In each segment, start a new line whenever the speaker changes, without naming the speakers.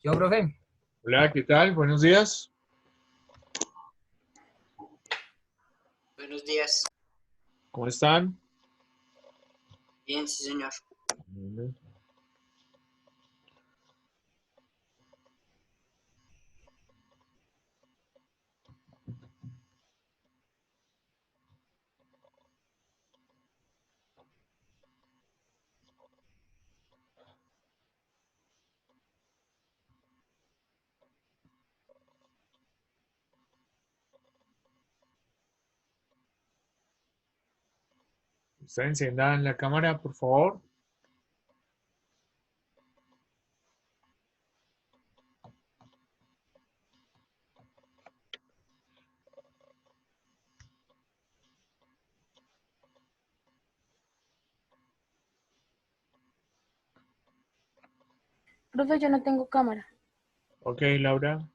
Yo, profe.
Hola, ¿qué tal? Buenos días.
Buenos días.
¿Cómo están?
Bien, sí, señor.
Bien. Ustedes enciendan la cámara, por favor.
Profe, yo no tengo cámara.
Ok, Laura.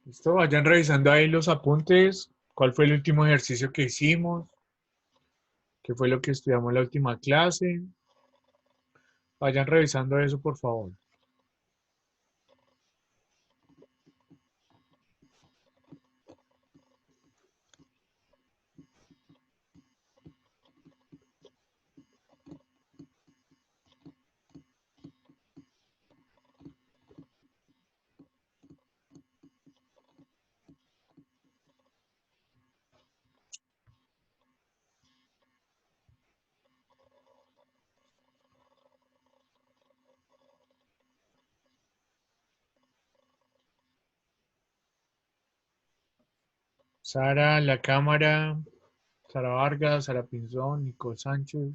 Listo, vayan revisando ahí los apuntes. ¿Cuál fue el último ejercicio que hicimos? ¿Qué fue lo que estudiamos en la última clase? Vayan revisando eso, por favor. Sara, la cámara. Sara Vargas, Sara Pinzón, Nicole Sánchez.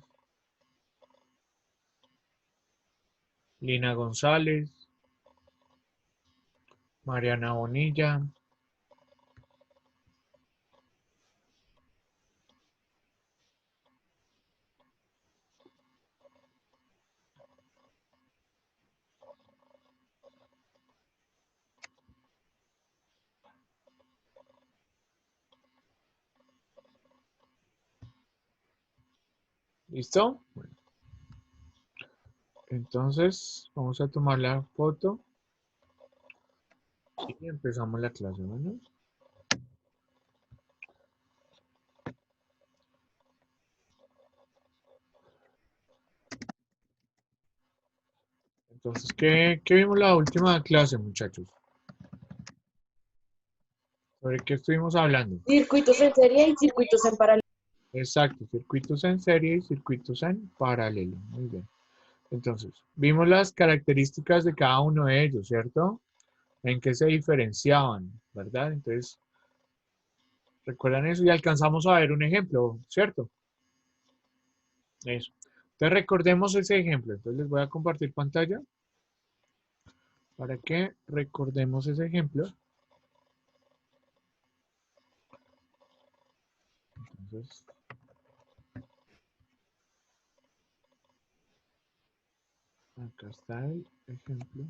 Lina González. Mariana Bonilla. ¿Listo? Entonces, vamos a tomar la foto y empezamos la clase, ¿no? Entonces, ¿qué vimos la última clase, muchachos? ¿Sobre qué estuvimos hablando?
Circuitos en serie y circuitos en paralelo.
Exacto, circuitos en serie y circuitos en paralelo. Muy bien. Entonces, vimos las características de cada uno de ellos, ¿cierto? En qué se diferenciaban, ¿verdad? Entonces, recuerdan eso y alcanzamos a ver un ejemplo, ¿cierto? Eso. Entonces, recordemos ese ejemplo. Entonces, les voy a compartir pantalla para que recordemos ese ejemplo. Entonces, acá está el ejemplo.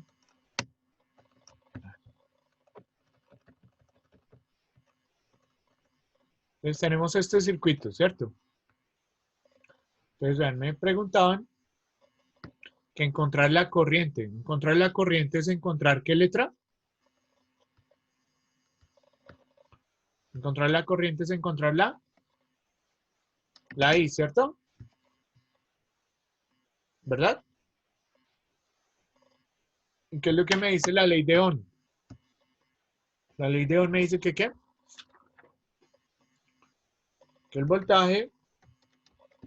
Entonces, tenemos este circuito, ¿cierto? Entonces, vean, me preguntaban que encontrar la corriente. Encontrar la corriente es encontrar ¿qué letra? Encontrar la corriente es encontrar la I, ¿cierto? ¿Verdad? ¿Y qué es lo que me dice la ley de Ohm? La ley de Ohm me dice que ¿qué? Que el voltaje,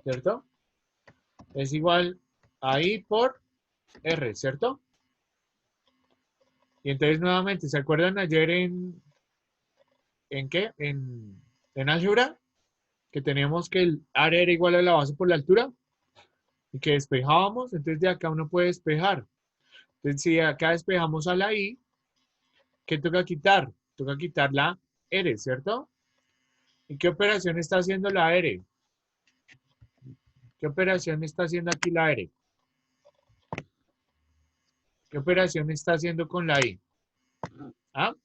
¿cierto? Es igual a I por R, ¿cierto? Y entonces nuevamente, ¿se acuerdan ayer en qué? En álgebra, que teníamos que el área era igual a la base por la altura y que despejábamos, entonces de acá uno puede despejar. Entonces si acá despejamos a la I, ¿qué toca quitar? Toca quitar la R, ¿cierto? ¿Y qué operación está haciendo la R? ¿Qué operación está haciendo aquí la R? ¿Qué operación está haciendo con la I? ¿Ah?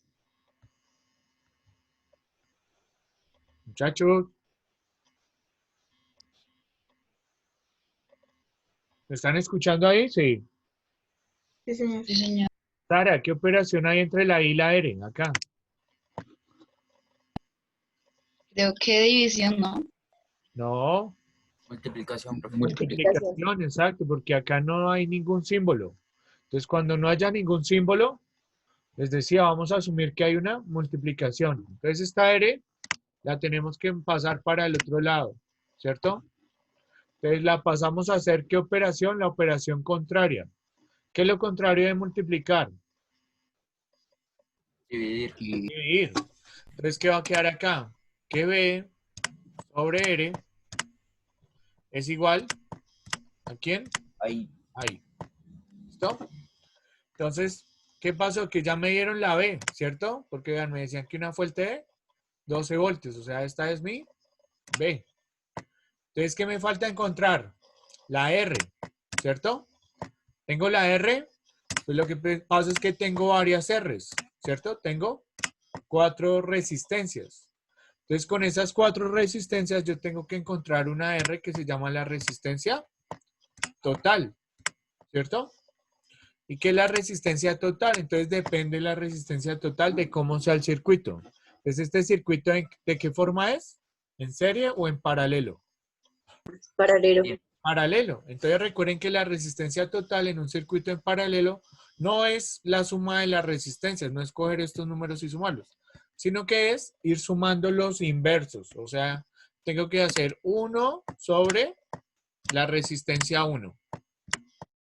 Muchachos, ¿me están escuchando ahí? Sí.
Sí, señor.
Sí, señor.
Sara, ¿qué operación hay entre la I y la R? Acá.
Creo que división, ¿no?
No,
Multiplicación, profe.
multiplicación, exacto, porque acá no hay ningún símbolo. Entonces, cuando no haya ningún símbolo, les decía, vamos a asumir que hay una multiplicación. Entonces, esta R la tenemos que pasar para el otro lado, ¿cierto? Entonces, la pasamos a hacer, ¿qué operación? La operación contraria. ¿Qué es lo contrario de multiplicar?
Dividir.
Dividir. Entonces, ¿qué va a quedar acá? Que B sobre R es igual ¿a quién?
Ahí.
Ahí. ¿Listo? Entonces, ¿qué pasó? Que ya me dieron la B, ¿cierto? Porque vean, me decían que una fuente de 12 voltios, o sea, esta es mi B. Entonces, ¿qué me falta encontrar? La R, ¿cierto? Tengo la R, pues lo que pasa es que tengo varias R's, ¿cierto? Tengo 4 resistencias. Entonces, con esas 4 resistencias yo tengo que encontrar una R que se llama la resistencia total, ¿cierto? ¿Y qué es la resistencia total? Entonces depende la resistencia total de cómo sea el circuito. Entonces, ¿este circuito de qué forma es? ¿En serie o en paralelo?
Paralelo.
Bien.
Paralelo. Entonces recuerden que la resistencia total en un circuito en paralelo no es la suma de las resistencias, no es coger estos números y sumarlos, sino que es ir sumando los inversos. O sea, tengo que hacer 1 sobre la resistencia 1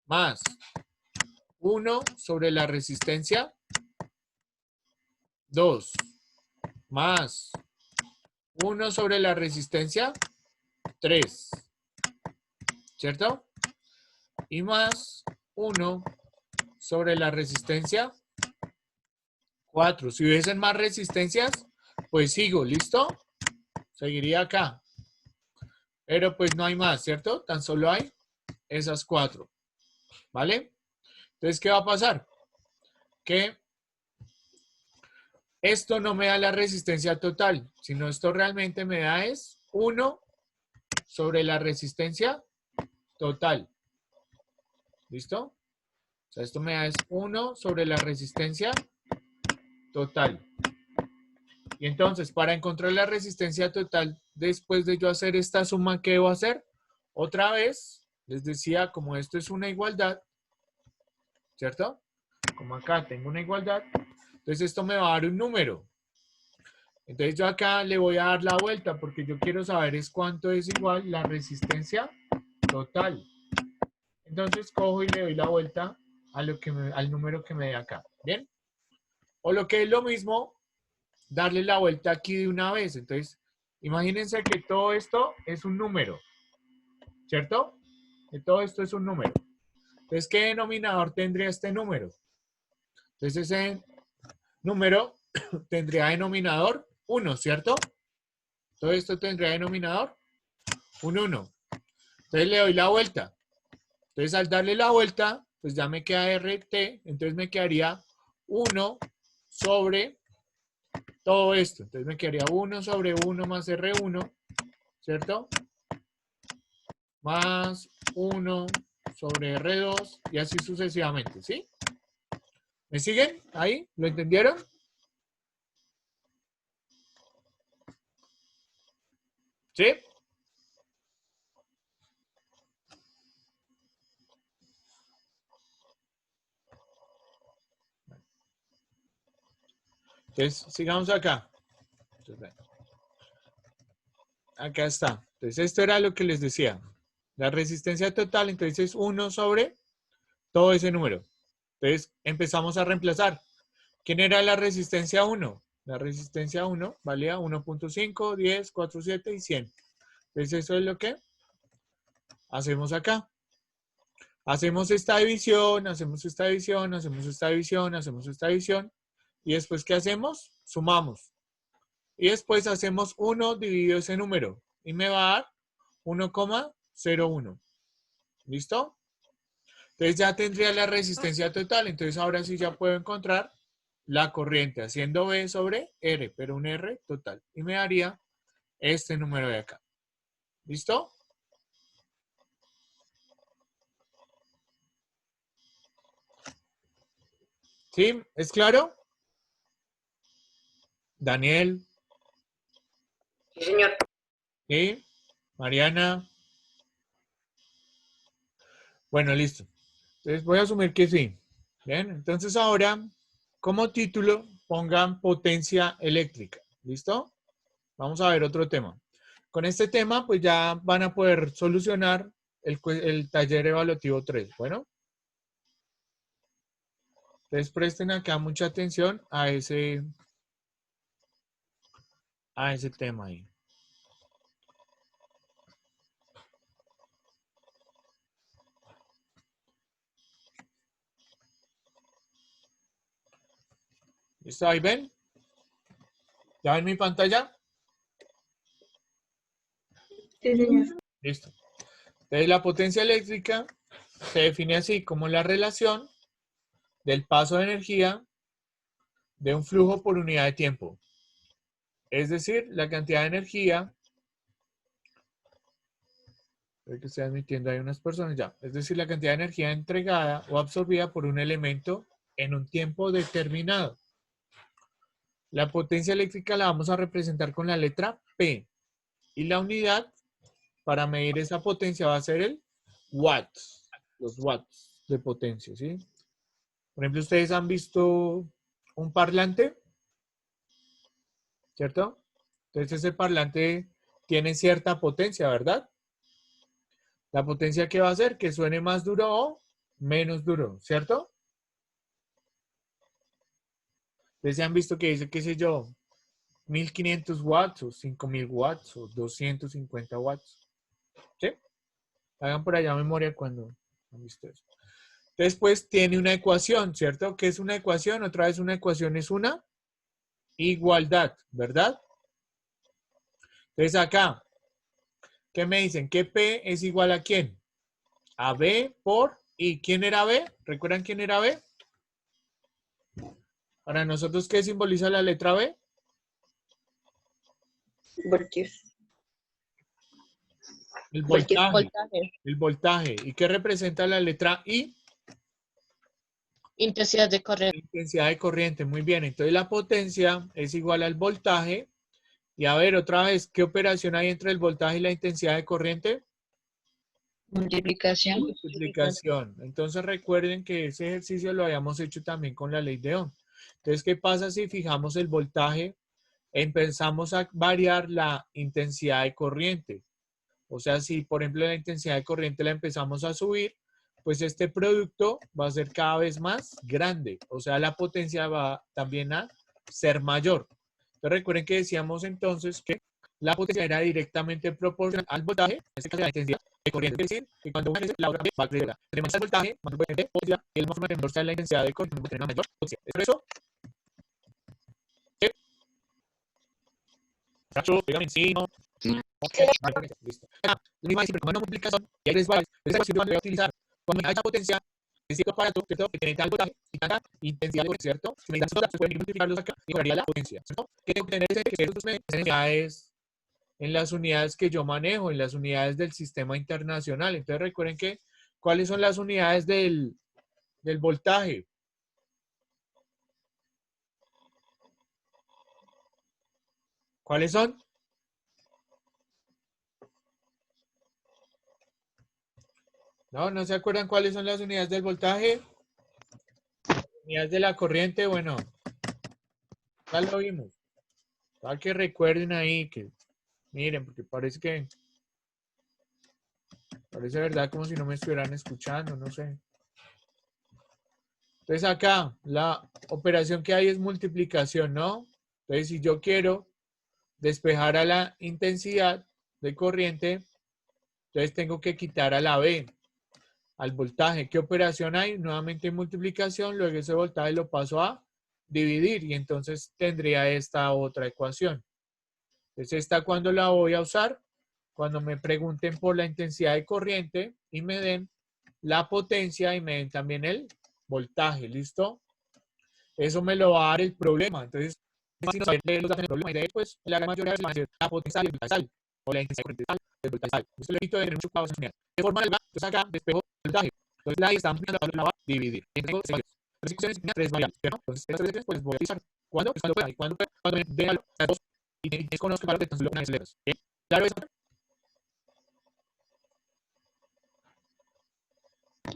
más 1 sobre la resistencia 2 más 1 sobre la resistencia 3, ¿cierto? Y más 1 sobre la resistencia 4. Si hubiesen más resistencias, pues sigo, ¿listo? Seguiría acá. Pero pues no hay más, ¿cierto? Tan solo hay esas 4, ¿vale? Entonces, ¿qué va a pasar? Que esto no me da la resistencia total, sino esto realmente me da es 1 sobre la resistencia total. ¿Listo? O sea, esto me da es 1 sobre la resistencia total. Y entonces, para encontrar la resistencia total, después de yo hacer esta suma, ¿qué debo hacer? Otra vez, les decía, como esto es una igualdad, ¿cierto? Como acá tengo una igualdad, entonces esto me va a dar un número. Entonces yo acá le voy a dar la vuelta porque yo quiero saber es cuánto es igual la resistencia total. Entonces cojo y le doy la vuelta a al número que me dé acá. ¿Bien? O lo que es lo mismo, darle la vuelta aquí de una vez. Entonces, imagínense que todo esto es un número, ¿cierto? Que todo esto es un número. Entonces, ¿qué denominador tendría este número? Entonces, ese número tendría denominador 1, ¿cierto? Todo esto tendría denominador un 1. Entonces, le doy la vuelta. Entonces, al darle la vuelta, pues ya me queda RT. Entonces, me quedaría 1 sobre todo esto. Entonces, me quedaría 1 sobre 1 más R1, ¿cierto? Más 1 sobre R2 y así sucesivamente, ¿sí? ¿Me siguen ahí? ¿Lo entendieron? ¿Sí? Entonces, sigamos acá. Acá está. Entonces, esto era lo que les decía. La resistencia total, entonces, es 1 sobre todo ese número. Entonces, empezamos a reemplazar. ¿Quién era la resistencia 1? La resistencia 1 valía 1.5, 10, 4, 7 y 100. Entonces, eso es lo que hacemos acá. Hacemos esta división, hacemos esta división, hacemos esta división, hacemos esta división. Y después, ¿qué hacemos? Sumamos. Y después hacemos 1 dividido ese número. Y me va a dar 1,01. ¿Listo? Entonces ya tendría la resistencia total. Entonces ahora sí ya puedo encontrar la corriente haciendo V sobre R, pero un R total. Y me daría este número de acá. ¿Listo? ¿Sí? ¿Es claro? Daniel.
Sí, señor.
¿Sí? Mariana. Bueno, listo. Entonces voy a asumir que sí. Bien, entonces ahora, como título, pongan potencia eléctrica. ¿Listo? Vamos a ver otro tema. Con este tema, pues ya van a poder solucionar el taller evaluativo 3. Bueno. Entonces presten acá mucha atención a ese tema ahí. ¿Listo? ¿Ahí ven? ¿Ya ven mi pantalla?
Sí, señor.
Listo. Entonces la potencia eléctrica se define así como la relación del paso de energía de un flujo por unidad de tiempo. Es decir, la cantidad de energía, creo que estoy admitiendo ahí unas personas ya, es decir, la cantidad de energía entregada o absorbida por un elemento en un tiempo determinado. La potencia eléctrica la vamos a representar con la letra P y la unidad para medir esa potencia va a ser el watts, los watts de potencia, ¿sí? Por ejemplo, ustedes han visto un parlante, ¿cierto? Entonces ese parlante tiene cierta potencia, ¿verdad? La potencia que va a hacer que suene más duro o menos duro, ¿cierto? Ustedes han visto que dice, qué sé yo, 1500 watts o 5000 watts o 250 watts. ¿Sí? Hagan por allá memoria cuando han visto eso. Entonces, pues tiene una ecuación, ¿cierto? ¿Qué es una ecuación? Otra vez una ecuación es una igualdad, ¿verdad? Entonces acá, ¿qué me dicen? Que P es igual a quién? A B por I. ¿Quién era B? ¿Recuerdan quién era B? Para nosotros, ¿qué simboliza la letra B?
Voltios.
El
Voltios.
voltaje.
Voltaje.
El voltaje. ¿Y qué representa la letra I?
Intensidad de corriente.
Intensidad de corriente. Muy bien. Entonces la potencia es igual al voltaje. Y a ver, otra vez, ¿qué operación hay entre el voltaje y la intensidad de corriente?
Multiplicación.
Multiplicación. Entonces recuerden que ese ejercicio lo habíamos hecho también con la ley de Ohm. Entonces, ¿qué pasa si fijamos el voltaje? Empezamos a variar la intensidad de corriente. O sea, si por ejemplo la intensidad de corriente la empezamos a subir, pues este producto va a ser cada vez más grande. O sea, la potencia va también a ser mayor. Entonces recuerden que decíamos entonces que la potencia era directamente proporcional al voltaje, en este caso la intensidad de corriente. Es decir, que cuando una crece, la otra va a crecer. Tenemos más voltaje, más potencia, y el más menor sea la intensidad de corriente, va a tener una mayor potencia. ¿Es por eso? ¿Sí? Dígame sí, no. Listo. La misma es siempre como una multiplicación y hay tres variables. Esta ecuación yo voy a utilizar cuando haya potencia de cierto aparato, ¿cierto? Que tiene tal voltaje y tanta intensidad de corriente, ¿cierto? Si me dan todas, se pueden ir multiplicarlos acá y mejoraría la potencia, ¿cierto? ¿Qué tengo que tener? Que estos unidades en las unidades que yo manejo, en las unidades del sistema internacional. Entonces recuerden que, ¿cuáles son las unidades del voltaje? ¿Cuáles son? ¿No se acuerdan cuáles son las unidades del voltaje? Unidades de la corriente, bueno. Ya lo vimos. Para que recuerden ahí que, miren, porque parece verdad como si no me estuvieran escuchando, no sé. Entonces acá, la operación que hay es multiplicación, ¿no? Entonces si yo quiero despejar a la intensidad de corriente, entonces tengo que quitar a la B, al voltaje. ¿Qué operación hay? Nuevamente multiplicación, luego ese voltaje lo paso a dividir y entonces tendría esta otra ecuación. Entonces esta cuando la voy a usar, cuando me pregunten por la intensidad de corriente y me den la potencia y me den también el voltaje, ¿listo? Eso me lo va a dar el problema. Entonces, si no saber leer los datos del problema y de ahí, pues la gran mayoría de veces va a ser la potencia y el voltaje tal, o la intensidad de corriente tal, el voltaje tal. Esto lo evito de tener mucho cuadros en general. De forma alguna, entonces acá despejo el voltaje. Entonces la I está ampliando la va a dividir. Y tengo tres ecuaciones, tres variables, ¿no? Entonces estas tres pues voy a utilizar. ¿Cuándo? Pues cuando pueda. Y cuando me den las dos y desconozco para lo que entonces lo ponen letras. ¿Bien? ¿Claro eso?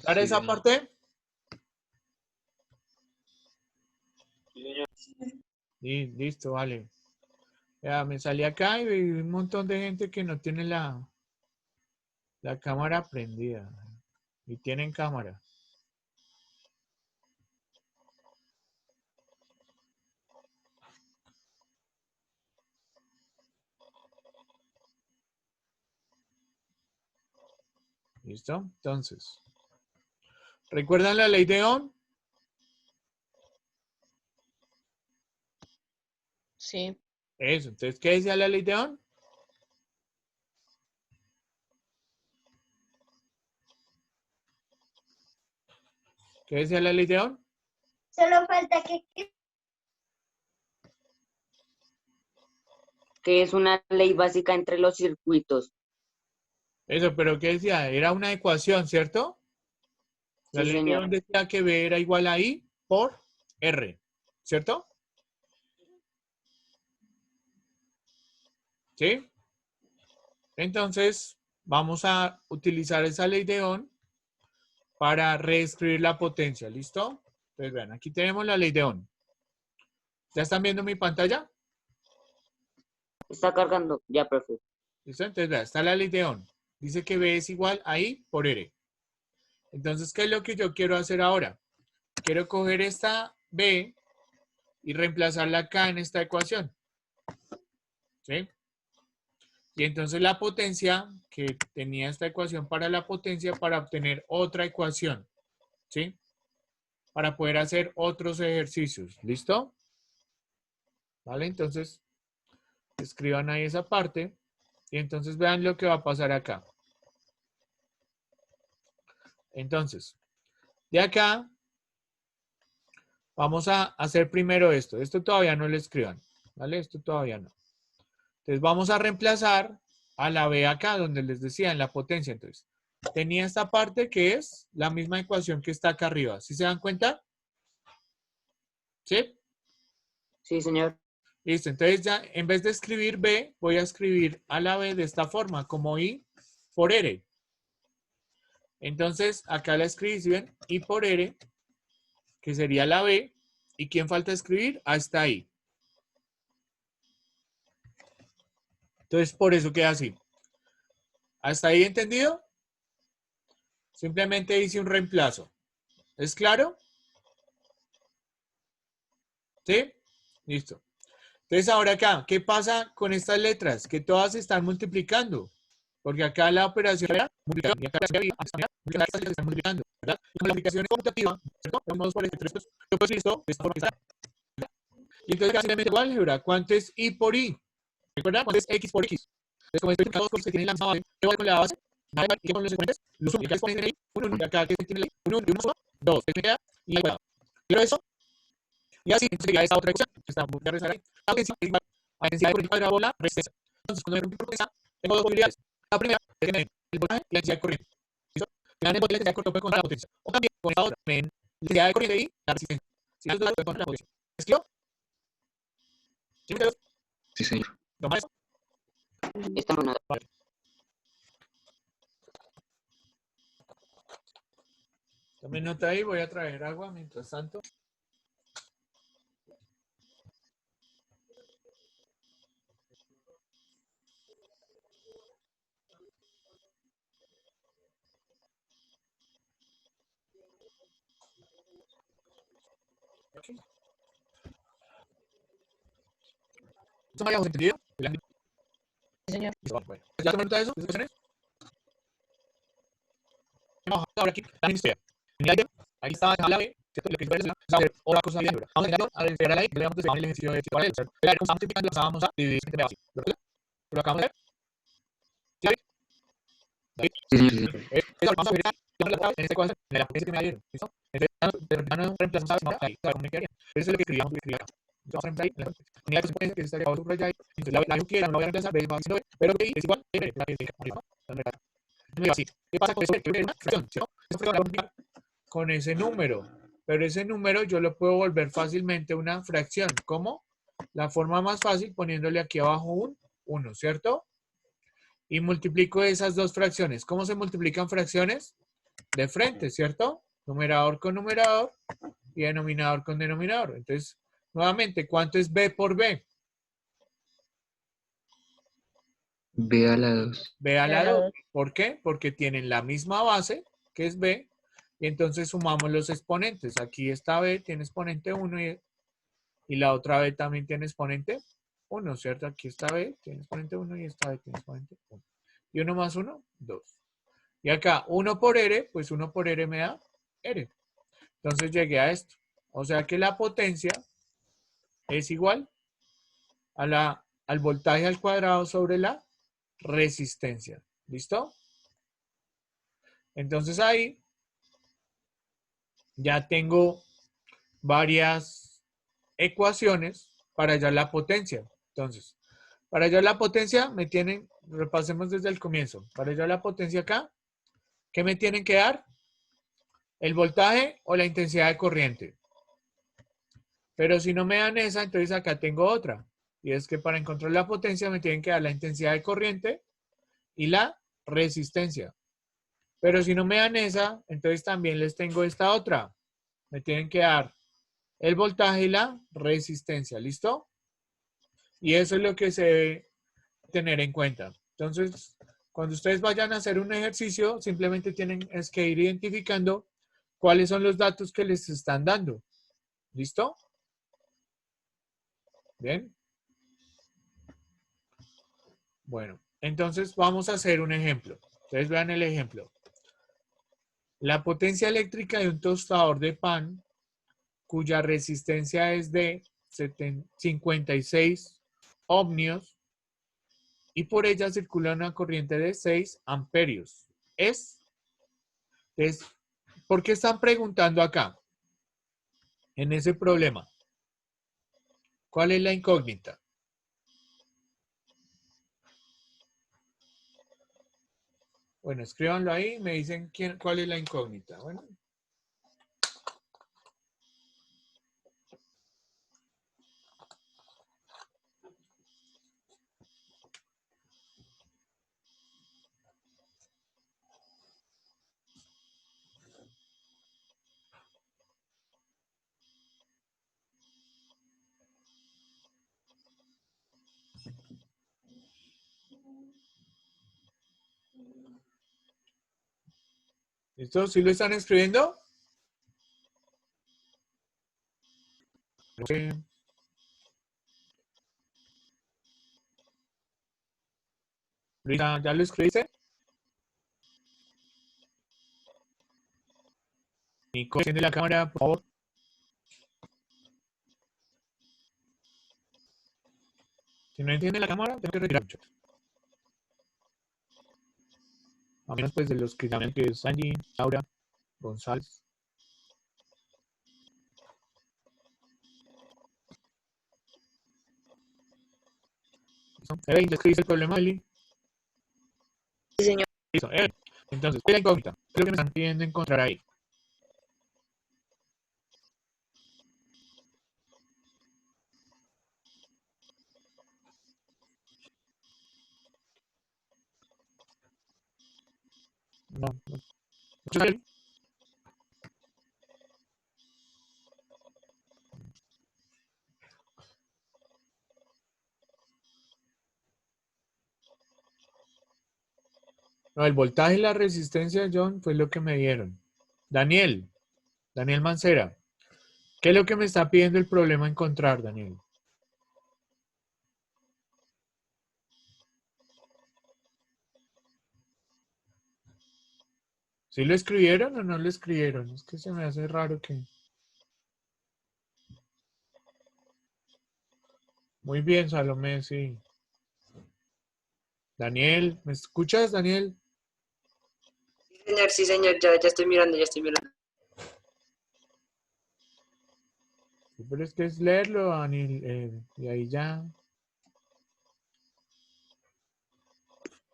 ¿Claro esa parte? Y listo, vale. Ya me salí acá y vi un montón de gente que no tiene la cámara prendida. Y tienen cámara. ¿Listo? Entonces, ¿recuerdan la ley de Ohm?
Sí.
Eso. Entonces, ¿qué decía la ley de Ohm? ¿Qué decía la ley de Ohm?
Solo falta
Que es una ley básica entre los circuitos.
Eso, pero ¿qué decía? Era una ecuación, ¿cierto? La
Sí,
ley de Ohm
señor.
decía que B era igual a I por R, ¿cierto? ¿Sí? Entonces, vamos a utilizar esa ley de Ohm para reescribir la potencia, ¿listo? Entonces, vean, aquí tenemos la ley de Ohm. ¿Ya están viendo mi pantalla?
Está cargando. Ya, profe.
¿Listo? Entonces, vean, está la ley de Ohm. Dice que B es igual a I por R. Entonces, ¿qué es lo que yo quiero hacer ahora? Quiero coger esta B y reemplazarla acá en esta ecuación. ¿Sí? Y entonces la potencia, que tenía esta ecuación para la potencia, para obtener otra ecuación. ¿Sí? Para poder hacer otros ejercicios. ¿Listo? ¿Vale? Entonces, escriban ahí esa parte. Y entonces vean lo que va a pasar acá. Entonces, de acá, vamos a hacer primero esto. Esto todavía no lo escriban. ¿Vale? Esto todavía no. Entonces, vamos a reemplazar a la B acá, donde les decía, en la potencia. Entonces, tenía esta parte que es la misma ecuación que está acá arriba. ¿Sí se dan cuenta? ¿Sí?
Sí, señor.
Listo. Entonces, ya en vez de escribir B, voy a escribir a la B de esta forma, como I por R. Entonces, acá la escribí, ¿sí ven? I por R, que sería la B. ¿Y quién falta escribir? Hasta ahí. Entonces, por eso queda así. ¿Hasta ahí entendido? Simplemente hice un reemplazo. ¿Es claro? ¿Sí? Listo. Entonces, ahora acá, ¿qué pasa con estas letras? Que todas se están multiplicando. Porque acá la operación era multiplicación. Y acá la operación se están multiplicando. ¿Verdad? Y con la aplicación conmutativa, ¿cierto? Vamos por el 3, pues, yo pues listo, de esta forma que está. Y entonces acá simplemente igual álgebra. ¿Cuánto es I por I? ¿Recuerdan? ¿Cuánto es X por X? Entonces, como estoy multiplicando dos cosas que tienen la misma base, ¿qué voy con la base? Nada, ¿y qué con los exponentes? Los sumo. Y acá exponen ahí, 1, 1. Y acá, ¿qué tiene ahí? 1, 1, y 1 suma 2. ¿Qué me queda? Y al cuadrado. ¿Quiero eso? Y así, entonces sería esta otra ecuación. Que está muy realizada ahí. La potencia es igual a la densidad de corriente cuadrada por la resistencia. Entonces, cuando me rompo por potencia, tengo dos posibilidades. La primera es que me den el voltaje y la densidad de corriente. ¿Listo? Me dan el voltaje y la densidad de corriente contra la potencia. O también, con esta otra, me den la densidad de corriente y la resistencia. Si las dos las contra la potencia. ¿Es claro? ¿Sí me quedo?
Sí, señor.
¿Toma eso?
Estamos nada.
Vale. Tomen nota ahí, voy a traer agua mientras tanto. ¿Eso me habíamos entendido?
Sí, señor.
Listo, bueno. ¿Ya tomaron nota de eso? ¿De esas cuestiones? Vamos a ahora aquí la historia. En el ahí estaba la B, ¿cierto? Lo que es hacer otra cosa bien dura. Vamos a llegar a la ley, le damos el ejercicio de tipo paralelo. La como estamos simplificando, vamos a dividir entre así. ¿Lo acabamos de ver? ¿Sí? David.
Sí, señor, sí, señor.
Eso, vamos a ver en esta ecuación, en la potencia que me dieron. ¿Listo? Entonces, ya no reemplazamos a ahí, ¿cómo me quedaría? Eso es lo que escribíamos acá. Entonces, vamos a reemplazar ahí, en la unidad de potencia que está acá subrayada ahí. Entonces, la U quiera, no la voy a reemplazar, B va haciendo B, pero B es igual a B, la que diga, ¿listo? Entonces, me digo así. ¿Qué pasa con eso? Que es una fracción, ¿cierto? Esa fracción la voy a multiplicar con ese número, pero ese número yo lo puedo volver fácilmente una fracción. ¿Cómo? La forma más fácil poniéndole aquí abajo un 1, ¿cierto? Y multiplico esas dos fracciones. ¿Cómo se multiplican fracciones? De frente, ¿cierto? Numerador con numerador y denominador con denominador. Entonces, nuevamente, ¿cuánto es B por B?
B a la 2.
B a
B
la
a la
2.
dos.
¿Por qué? Porque tienen la misma base, que es B, y entonces sumamos los exponentes. Aquí esta B tiene exponente 1 y la otra B también tiene exponente 1, ¿cierto? Aquí esta B tiene exponente 1 y esta B tiene exponente 1. Y 1 más 1, 2. Y acá 1 por R, pues 1 por R me da R. Entonces llegué a esto. O sea que la potencia es igual al voltaje al cuadrado sobre la resistencia. ¿Listo? Entonces ahí ya tengo varias ecuaciones para hallar la potencia. Entonces, para hallar la potencia me tienen, repasemos desde el comienzo, para hallar la potencia acá, ¿qué me tienen que dar? ¿El voltaje o la intensidad de corriente? Pero si no me dan esa, entonces acá tengo otra. Y es que para encontrar la potencia me tienen que dar la intensidad de corriente y la resistencia. Pero si no me dan esa, entonces también les tengo esta otra. Me tienen que dar el voltaje y la resistencia. ¿Listo? Y eso es lo que se debe tener en cuenta. Entonces, cuando ustedes vayan a hacer un ejercicio, simplemente tienen es que ir identificando cuáles son los datos que les están dando. ¿Listo? Bien. Bueno, entonces vamos a hacer un ejemplo. Ustedes vean el ejemplo. La potencia eléctrica de un tostador de pan, cuya resistencia es de 56 ohmios, y por ella circula una corriente de 6 amperios. ¿Por qué están preguntando acá? En ese problema. ¿Cuál es la incógnita? Bueno, escríbanlo ahí, me dicen cuál es la incógnita. Bueno. ¿Listo? ¿Sí lo están escribiendo? Sí. Luisa, ¿ya lo escribiste? Nico, enciende la cámara, por favor. Si no enciende la cámara, tengo que retirar mucho. A menos pues de los que llaman que es Angie, Laura, González. ¿Listo? ¿Ya escribiste el problema, Eli?
Sí, señor.
Listo. Entonces, ¿qué es la incógnita? ¿Qué es lo que me están pidiendo encontrar ahí? No, no. No, el voltaje y la resistencia, John, fue lo que me dieron. Daniel, Daniel Mancera. ¿Qué es lo que me está pidiendo el problema encontrar, Daniel? ¿Sí lo escribieron o no lo escribieron? Es que se me hace raro que... Muy bien, Salomé, sí. Daniel, ¿me escuchas, Daniel?
Sí, señor, ya estoy mirando, ya estoy mirando.
Sí, pero es que es leerlo, Daniel, y ahí ya...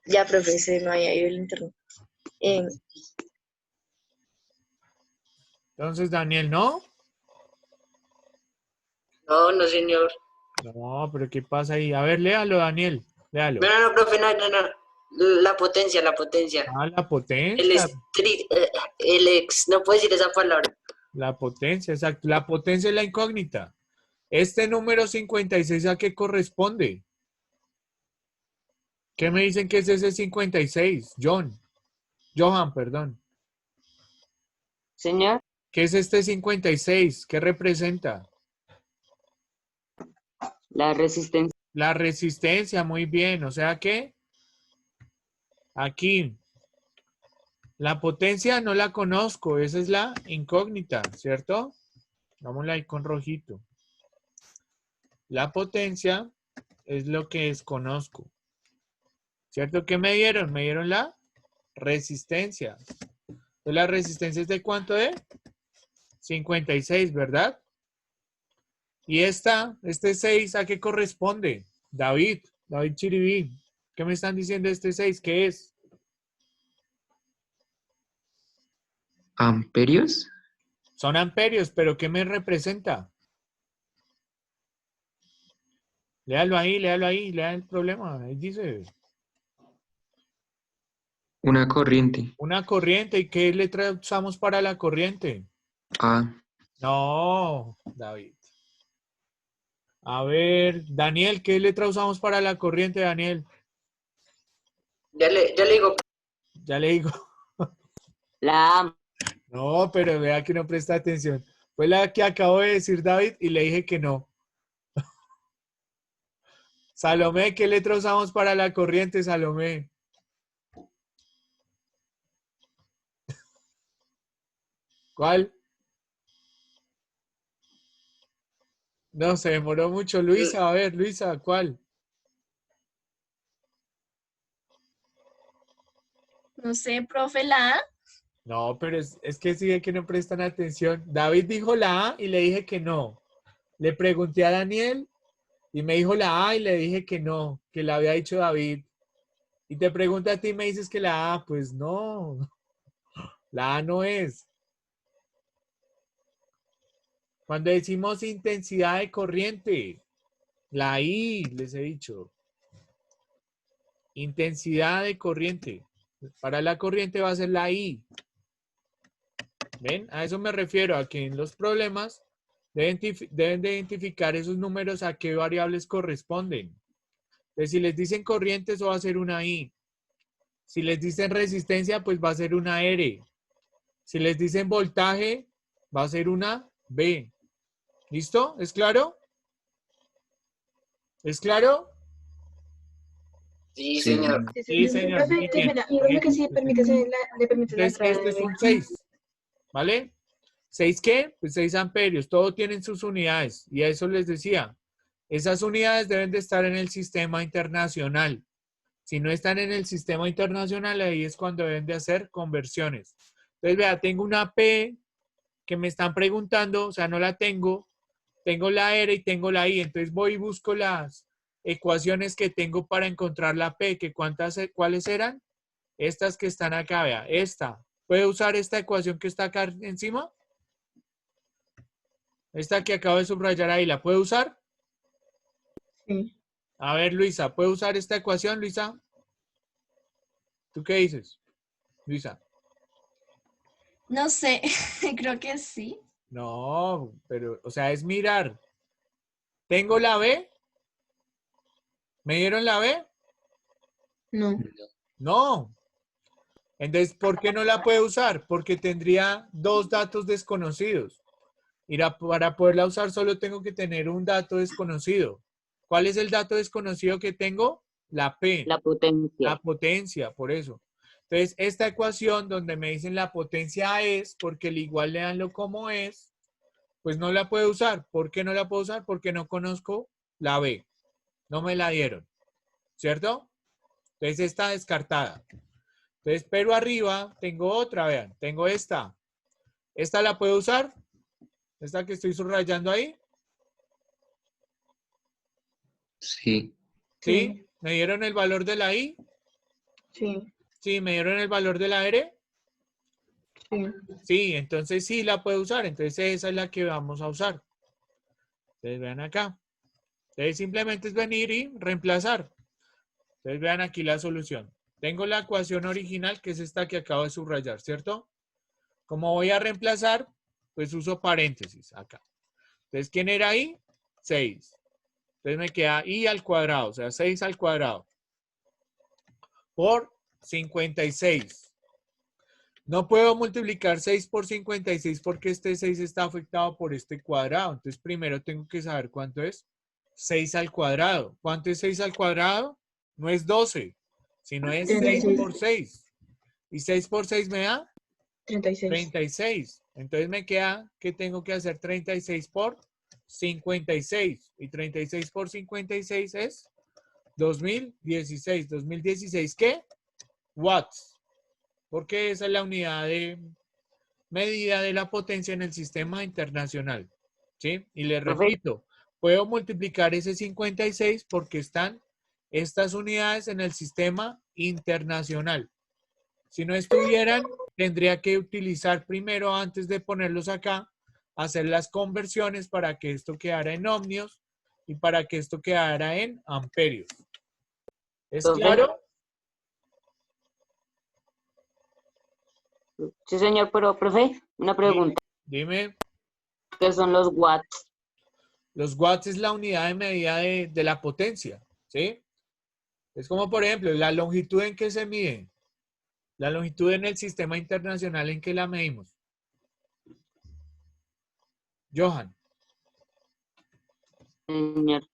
Ya, profe, se me había ido el internet. Eh,
Entonces, Daniel, ¿no?
No, no, señor.
No, pero ¿qué pasa ahí? A ver, léalo, Daniel, léalo.
No, profe, no. La potencia, la potencia.
Ah, la
El
potencia,
street, el ex, no puedo decir esa palabra.
la potencia, exacto. La potencia es la incógnita. Este número 56, ¿a qué corresponde? ¿Qué me dicen que es ese 56? Johan, perdón.
Señor,
¿Qué es este 56? ¿Qué representa?
la resistencia.
La resistencia, muy bien. O sea que aquí la potencia no la conozco, esa es la incógnita, ¿cierto? Vámonos ahí con rojito. La potencia es lo que desconozco. ¿Cierto? ¿Qué me dieron? Me dieron la resistencia. Entonces, la resistencia es de cuánto de 56, ¿verdad? Y este 6, ¿a qué corresponde? David Chiribí. ¿Qué me están diciendo este 6? ¿Qué es?
¿Amperios?
Son amperios, pero ¿qué me representa? Léalo ahí, lea el problema. Ahí dice,
Una corriente.
una corriente. ¿Y qué letra usamos para la corriente?
A.
No, David. A ver, Daniel, ¿qué letra usamos para la corriente, Daniel?
Ya le digo,
Ya le digo.
La A.
No, pero vea que no presta atención. Fue la que acabo de decir David y le dije que no. Salomé, ¿qué letra usamos para la corriente, Salomé? ¿Cuál? No, se demoró mucho. Luisa, a ver, Luisa, ¿cuál?
No sé, profe, la A.
No, pero es que sigue que no prestan atención. David dijo la A y le dije que no. Le pregunté a Daniel y me dijo la A y le dije que no, que la había dicho David. Y te pregunto a ti y me dices que la A, pues no, la A no es. Cuando decimos intensidad de corriente, la I, les he dicho. Intensidad de corriente. Para la corriente va a ser la I. ¿Ven? A eso me refiero, a que en los problemas deben de identificar esos números a qué variables corresponden. Entonces, si les dicen corriente, eso va a ser una I. Si les dicen resistencia, pues va a ser una R. Si les dicen voltaje, va a ser una B. ¿Listo? ¿Es claro? ¿Es claro?
sí,
Sí,
señor.
señor.
Sí, señor.
Profe,
Muy
qué
bien.
pena, profe, que sí le permite la
Entonces,
entrada
este es
de...
un 6. ¿Vale? ¿6 qué? Pues 6 amperios. Todos tienen sus unidades. Y a eso les decía. Esas unidades deben de estar en el sistema internacional. Si no están en el sistema internacional, ahí es cuando deben de hacer conversiones. Entonces, vea, tengo una P que me están preguntando, o sea, no la tengo. Tengo la R y tengo la I. Entonces voy y busco las ecuaciones que tengo para encontrar la P, que ¿cuáles eran? Estas que están acá, vea. Esta. ¿Puede usar esta ecuación que está acá encima? Esta que acabo de subrayar ahí, ¿la puede usar?
Sí.
A ver, Luisa, ¿puede usar esta ecuación, Luisa? ¿Tú qué dices, Luisa?
No sé, creo que sí.
No, pero, o sea, es mirar. ¿Tengo la B? ¿Me dieron la B?
No.
No. Entonces, ¿por qué no la puede usar? Porque tendría dos datos desconocidos. Y para poderla usar solo tengo que tener un dato desconocido. ¿Cuál es el dato desconocido que tengo? La P.
La potencia.
La potencia, por eso. Entonces, esta ecuación donde me dicen la potencia es, porque el igual leanlo como es, pues no la puedo usar. ¿Por qué no la puedo usar? Porque no conozco la B. No me la dieron. ¿Cierto? Entonces, está descartada. Entonces, pero arriba tengo otra, vean. Tengo esta. ¿Esta la puedo usar? ¿Esta que estoy subrayando ahí?
Sí.
¿Sí? ¿Me dieron el valor de la I?
Sí,
¿Sí? ¿Me dieron el valor de la R?
sí.
Sí, entonces sí la puedo usar. Entonces esa es la que vamos a usar. Entonces vean acá. Entonces simplemente es venir y reemplazar. Entonces vean aquí la solución. Tengo la ecuación original, que es esta que acabo de subrayar, ¿cierto? Como voy a reemplazar, pues uso paréntesis acá. Entonces, ¿quién era I? 6. Entonces me queda I al cuadrado, o sea, 6 al cuadrado. Por 56. No puedo multiplicar 6 por 56 porque este 6 está afectado por este cuadrado. Entonces, primero tengo que saber cuánto es 6 al cuadrado. ¿Cuánto es 6 al cuadrado? No es 12, sino es 6
36.
por 6. ¿Y 6 por 6 me da?
36.
36. Entonces me queda que tengo que hacer 36 por 56. Y 36 por 56 es 2016. ¿2016 qué? Watts. Porque esa es la unidad de medida de la potencia en el sistema internacional. ¿Sí? Y les
Profe.
repito, puedo multiplicar ese 56 porque están estas unidades en el sistema internacional. Si no estuvieran, tendría que utilizar primero, antes de ponerlos acá, hacer las conversiones para que esto quedara en ohmios y para que esto quedara en amperios. ¿Es
Profe.
claro?
Sí, señor, pero, profe, una pregunta.
Dime.
¿Qué son los watts?
Los watts es la unidad de medida de la potencia, ¿sí? Es como, por ejemplo, la longitud en que se mide. La longitud en el sistema internacional en que la medimos. Johan,
Señor.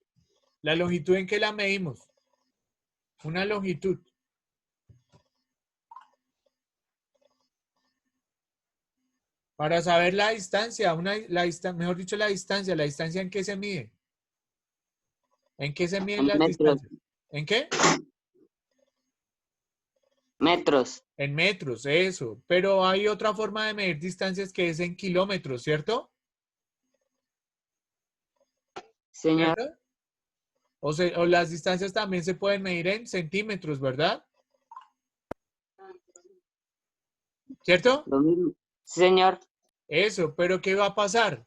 la longitud en que la medimos. Una longitud. Para saber la distancia, mejor dicho, la distancia en qué se mide. ¿En qué se miden
En
las
metros.
distancias? ¿En qué?
Metros.
En metros, eso. Pero hay otra forma de medir distancias que es en kilómetros, ¿cierto?
Señor.
¿Cierto? O las distancias también se pueden medir en centímetros, ¿verdad? ¿Cierto?
Lo mismo. Sí, señor.
Eso, pero ¿qué va a pasar?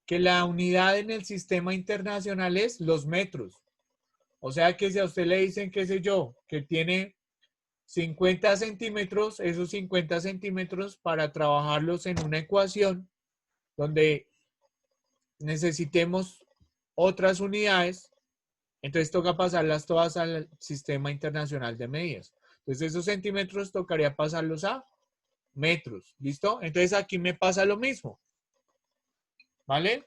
Que la unidad en el sistema internacional es los metros. O sea que si a usted le dicen, qué sé yo, que tiene 50 centímetros, esos 50 centímetros para trabajarlos en una ecuación donde necesitemos otras unidades, entonces toca pasarlas todas al sistema internacional de medidas. Entonces esos centímetros tocaría pasarlos a metros, ¿listo? Entonces aquí me pasa lo mismo, ¿vale?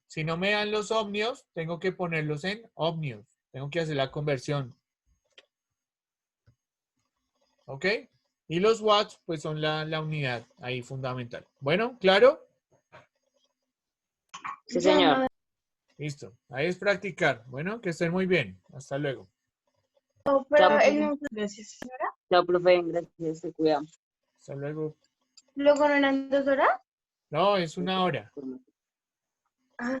Si no me dan los ohmios, tengo que ponerlos en ohmios. Tengo que hacer la conversión. ¿Ok? Y los watts, pues son la unidad ahí fundamental. Bueno, ¿claro?
Sí, señor.
Listo. Ahí es practicar. Bueno, que estén muy bien. Hasta luego.
No,
Chao,
pero
profe.
gracias.
Chao, profe. Gracias. Se cuida.
Hasta luego.
¿Luego no eran 2 horas?
No, es una hora.
Ah,